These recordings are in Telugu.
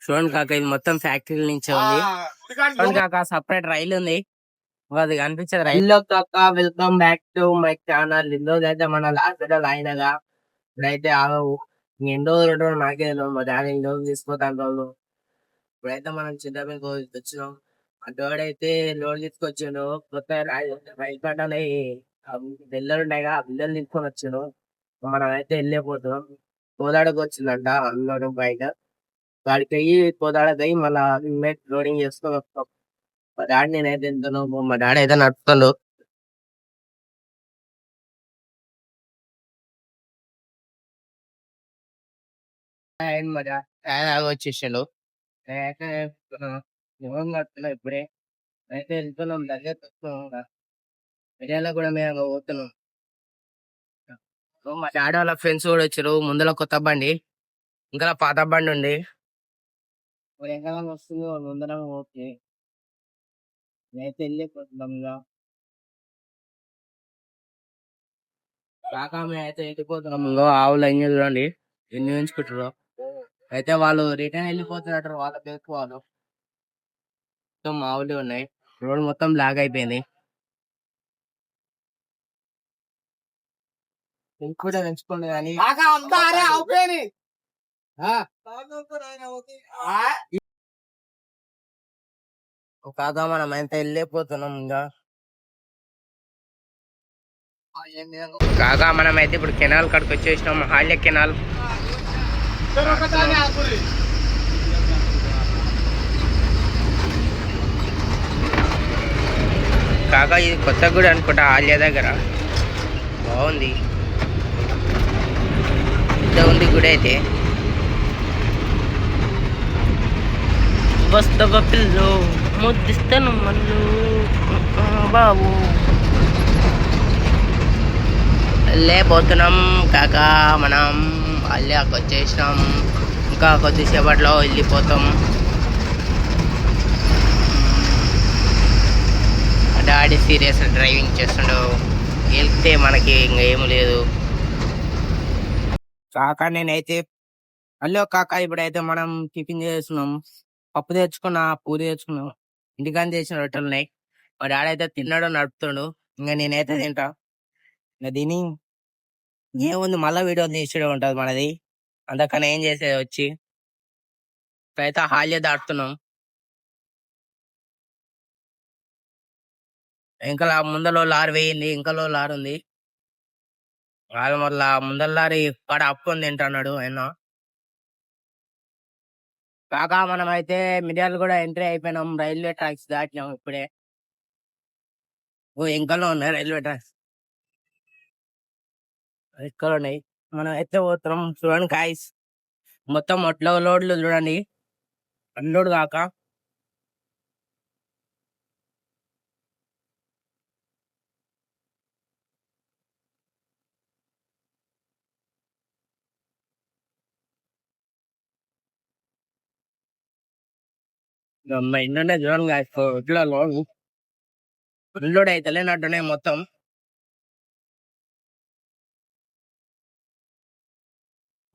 చూడండి కాక, ఇది మొత్తం ఫ్యాక్టరీ నుంచే ఉంది. చూడండి కాక, సపరేట్ రైలు ఉంది, అది కనిపించదు రైల్లో కాక. Welcome back to my channel. ఇందులో అయితే మన లాస్ట్ వీడియోలో అయినగా ఇప్పుడైతే ఆగవు. ఎన్నో రోజులు నాకే తెలియదు, మా డాడీ ఎన్నో తీసుకుపోతాను రోజు. ఇప్పుడైతే మనం చింతపల్లి వచ్చినాం. అటోడైతే లోడ్ తీసుకొచ్చాను, కొత్త రైలు పట్టాలి. బిల్లలు ఉన్నాయిగా, ఆ బిల్లలు తీసుకొని వచ్చాను. మనం అయితే వెళ్ళిపోతున్నాం. కోదాడకు వచ్చిందంట అందరం బయట. వాడికి అయ్యి కోదాడకి అయ్యి మళ్ళా లోడింగ్ చేసుకొని వస్తాం. మా డాడీ నేనైతే ఎంతనో, మా డాడీ అయితే నడుపుతాడు. మా డాడీ వచ్చేసాడు. నేనైతే ఎవరు నడుపుతున్నా ఇప్పుడే. అయితే వెళ్తున్నాం, దగ్గర వస్తున్నాం. మిర్యాల కూడా మేము పోతున్నాం. మా డాడీ వాళ్ళ ఫ్రెండ్స్ కూడా వచ్చారు. ముందర కొత్త బండి, ఇంకా పాత బండి ఉంది. వెనకాల వస్తుంది, ముందర ఓకే. నేనైతే వెళ్ళిపోతున్నాం. కాకా మేము అయితే వెళ్ళిపోతున్నాం. ఆవులు అన్ని చూడండి ఎన్ని ఉంచుకుంటారు. అయితే వాళ్ళు రిటర్న్ వెళ్ళిపోతున్నట్టు, వాళ్ళ పేరు వాళ్ళు మొత్తం ఆవులు ఉన్నాయి. రోడ్ మొత్తం లాగ్ అయిపోయింది. ఇంకోటి పెంచుకోండి కానీ కాగా మనం అయితే వెళ్ళిపోతున్నాం. ఇంకా కాగా మనం అయితే ఇప్పుడు కెనాల్ కాడికి వచ్చేసినాం. హాల్య కెనాల్. కాగా ఇది కొత్త గుడి అనుకుంటా, హాల్య దగ్గర బాగుంది. ఇంత ఉంది గుడి అయితే. వస్తవ పిల్లు ముద్దిస్తాను మల్లు బాబు. వెళ్ళిపోతున్నాం కాక, మనం అల్లాకి వచ్చేసినాం. ఇంకా కొద్దిసేపట్లో వెళ్ళిపోతాం. డాడీ సీరియస్ డ్రైవింగ్ చేస్తుండో, వెళ్తే మనకి ఇంకా ఏమి లేదు. కాక నేనైతే హలో కాక, ఇప్పుడైతే మనం టిఫిన్ చేస్తున్నాం. పప్పు తెచ్చుకున్నా, పూరి తెచ్చుకున్నాం. ఇంటికాని చేసిన రొట్టెలు ఉన్నాయి. మా డాడీ అయితే తిన్నాడు, నడుపుతాడు. ఇంకా నేనైతే తింటా. ఇంకా తిని ఏముంది, మళ్ళీ వీడియో తీసేయడం ఉంటుంది మనది. అందుకని ఏం చేసేది వచ్చి ఇప్పుడైతే హాల్య దాటుతున్నాం. ఇంకా ముందలో లారీ వేయింది, ఇంకా లారీ ఉంది. వాళ్ళు మళ్ళా ముందర లారీ ఇక్కడ అప్పుకొని తింటున్నాడు ఆయన. కాకా మనం అయితే మిర్యాలు కూడా ఎంట్రీ అయిపోయినాం. రైల్వే ట్రాక్స్ దాటినాం ఇప్పుడే. ఇంకలో ఉన్నాయి రైల్వే ట్రాక్స్, ఇక్కడ ఉన్నాయి. మనం అయితే పోతున్నాం. చూడండి కాయస్, మొత్తం ఒట్ల లోడ్లు చూడండి, అన్లోడ్ కాక. ఏంటంటే చూడండి కాయస్, ఒట్ల లోడ్ అన్లోడ్ అయితే లేనట్టున్నాయి మొత్తం.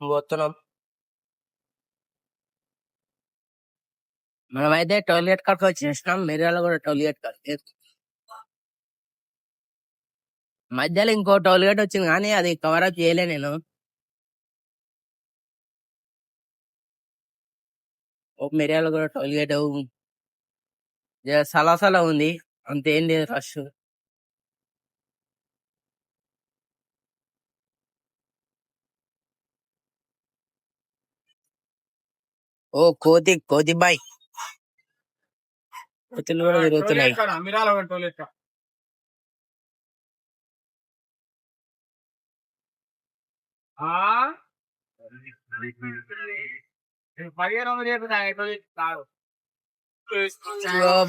పోతున్నాం. మనమైతే టోయిలెట్ కాడికి వచ్చేసినాం. మిర్యాల కూడా టోయిలెట్ కాడికి. మధ్యలో ఇంకో టోల్గేట్ వచ్చింది కానీ అది కవర్ అప్ చేయలే నేను. మిర్యాల కూడా టోల్గేట్ సలాసలా ఉంది, అంతేం లేదు రష్. ఓ కోతి కోతి బాయ్, కోతులు కూడా తిరుగుతున్నాయి.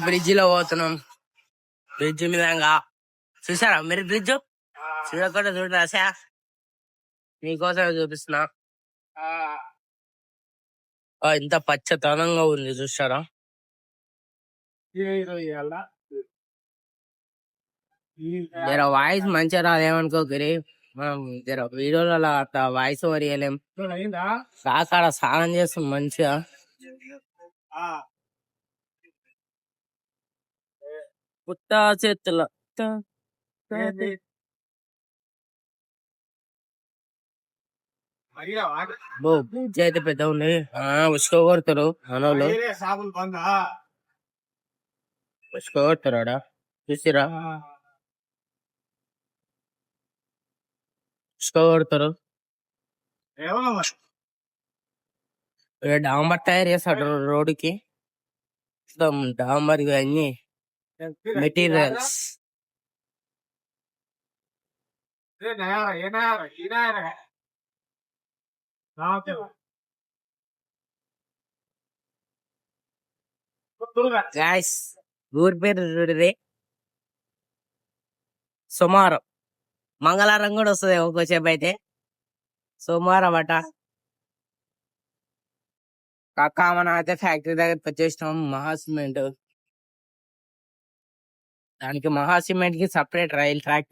బ్రిడ్జ్ లో పోతున్నాం. బ్రిడ్జ్ మీద చూసారా మీరు? బ్రిడ్జ్ చూడకుండా చూడరా, మీకోసమే చూపిస్తున్నా. ఇంత పచ్చతనంగా ఉంది చూసారా. జర వాయిస్ మంచిగా రాదేమనుకో గిరి, మనం జర వీడియోలో వాయిస్ ఓవర్ చేయలేం. కాకాడ స్నానం చేస్తాం మంచిగా. పుట్టా చేతుల బుజ్జి అయితే పెద్ద ఉంది. ఉసుక కొడతారు మనోళ్ళు, ఉసుక కొడతారు ఆడ చూసిరా, ఉసుక కొడతారు. డాంబర్ తయారు చేస్తాడు రోడ్డుకి, మొత్తం డాంబర్ ఇవన్నీ మెటీరియల్స్. గాయ్స్ ఊరి పేరు చూడరే, సోమవారం మంగళవారం కూడా వస్తుంది ఒక్కోసేపు అయితే, సోమవారం అట. కాక మనం అయితే ఫ్యాక్టరీ దగ్గరికి వచ్చేసినాం. మహా సిమెంట్, దానికి మహా సిమెంట్ కి separate rail track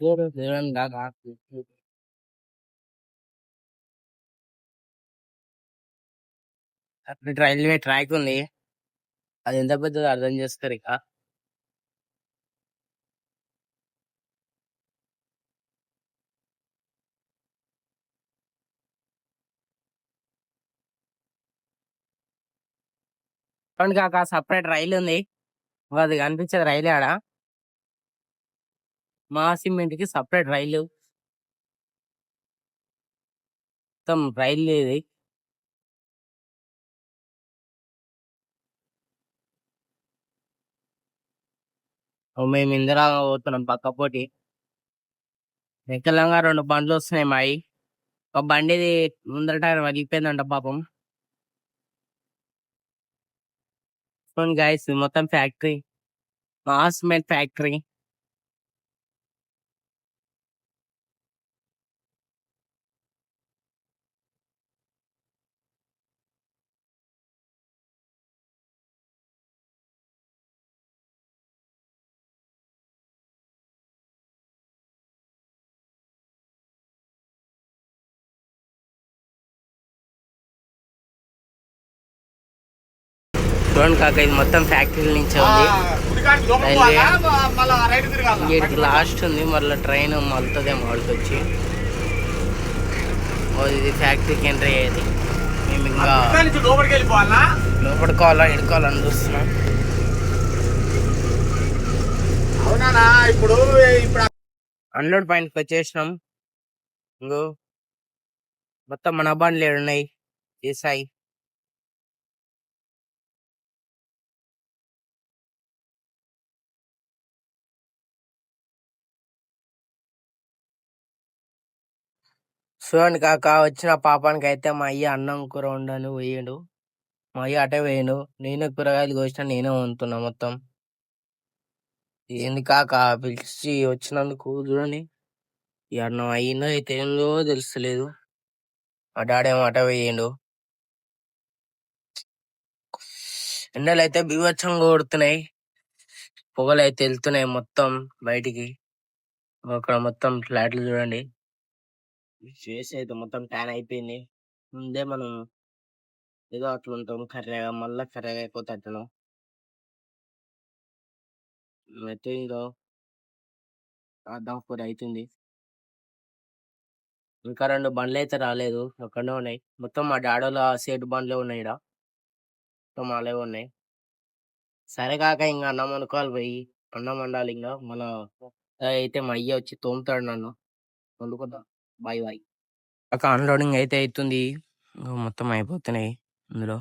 separate railway track ఉంది. అది ఎంత పెద్దదో అర్థం చేస్తారు ఇక. చూడండి కాక సపరేట్ రైలు ఉంది, అది కనిపించేది రైలు ఆడ. మహా సిమెంట్ కి సపరేట్ రైలు, మొత్తం రైలు ఇది. మేము ఇందిరా పోతున్నాం పక్క పోటీ. ఎక్కలంగా 2 బండ్లు వస్తున్నాయి మాయి. ఒక బండిది ముందర టైర్ వలిగిపోయిందంట పాపం. చూడండి గాయస్, మొత్తం ఫ్యాక్టరీ, మహా సిమెంట్ ఫ్యాక్టరీ. చూడండి కాక ఇది మొత్తం ఫ్యాక్టరీ నుంచే ఉంది. రైల్వే లాస్ట్ ఉంది, మళ్ళీ ట్రైన్ మళ్తుందేమో వచ్చి. ఇది ఫ్యాక్టరీకి ఎంట్రీ అయ్యేది. మేము ఇంకా లోపడుకోవాలా ఎడుకోవాలని చూస్తున్నాం. ఇప్పుడు అన్లోడ్ పాయింట్కి వచ్చేసినాం. ఇంకో మొత్తం మన బండ్లు ఏడున్నాయి చేసాయి. చూడండి కాక, వచ్చిన పాపానికి అయితే మా అయ్య అన్నం కూర ఉండని పోయాడు. మా అయ్య అటే పోయాడు, నేను కూరగాయలు కోసిన నేనే వండుతున్నా మొత్తం. ఏంది కాక పిలిచి వచ్చినందుకు. చూడండి ఈ అన్నం అయ్యిందో అయితే ఏందో తెలుస్తలేదు. మా డాడేమో అటే పోయాడు. ఎండలు అయితే బీభత్సంగా కొడుతున్నాయి, పొగలు అయితే వెళ్తున్నాయి మొత్తం బయటికి. అక్కడ మొత్తం ఫ్లాట్లు చూడండి, ఫేస్ అయితే మొత్తం ట్యాన్ అయిపోయింది. ముందే మనం ఏదో అట్లా ఉంటాం కర్రెగా, మళ్ళా కర్రెగా అయిపోతే అట్లా. అయితే ఇదో అర్థం కూడా అవుతుంది. ఇంకా 2 బండ్లు అయితే రాలేదు, ఒక్కడే ఉన్నాయి. మొత్తం మా డాడోల సేటు బండ్లే ఉన్నాయి ఈడ, మొత్తం వాళ్ళే ఉన్నాయి. సరే కాక ఇంకా అన్నం వండుకోవాలి, పోయి అన్నం వండాలి. ఇంకా మన అయితే మా అయ్య వచ్చి తోముతాడు నన్ను, వండుకుందాం. Bye bye. ఒక అన్లోడింగ్ అయితే అవుతుంది, మొత్తం అయిపోతున్నాయి. ఇందులో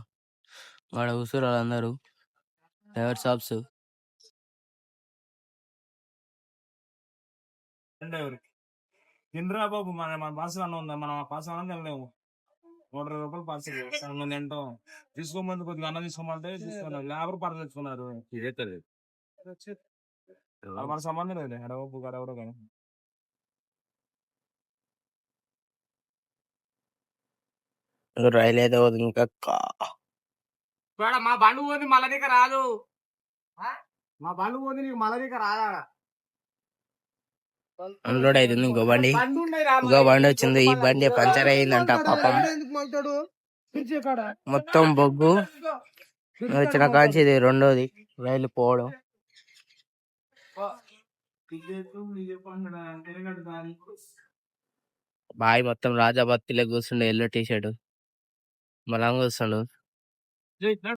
వాడ కూర్చోరు వాళ్ళందరూ డ్రైవర్ షాప్స్. తినరా బాబు, మన పార్సల్ అన్న ఉందా? మనం పార్సల్ అన్న తినలేము. 120 రూపాయలు పార్సల్ తింటాం. తీసుకోమంది కొద్దిగా అన్నం తీసుకోమంటే తీసుకున్నారు. 50 రూపాయలు తెచ్చుకున్నారు. మన సంబంధం లేదు ఎడవపు గడవడం కానీ. రైలు అయితే ఇంకా మా బండు పోని మళ్ళీ రాదు. మా బండు పోని నీకు మళ్ళీ రాదా? అన్లోడ్ అవుతుంది. ఇంకో బండి వచ్చింది. ఈ బండి పంచర్ అయిందంట పాపం, మొత్తం బొగ్గు వచ్చిన కాంచి ఇది రెండోది రైలు పోవడం. బాయ్ మొత్తం రాజా భక్తిలో కూర్చుండే ఎల్లో టీ షర్ట్ మళ్ళా కూర్చుండు.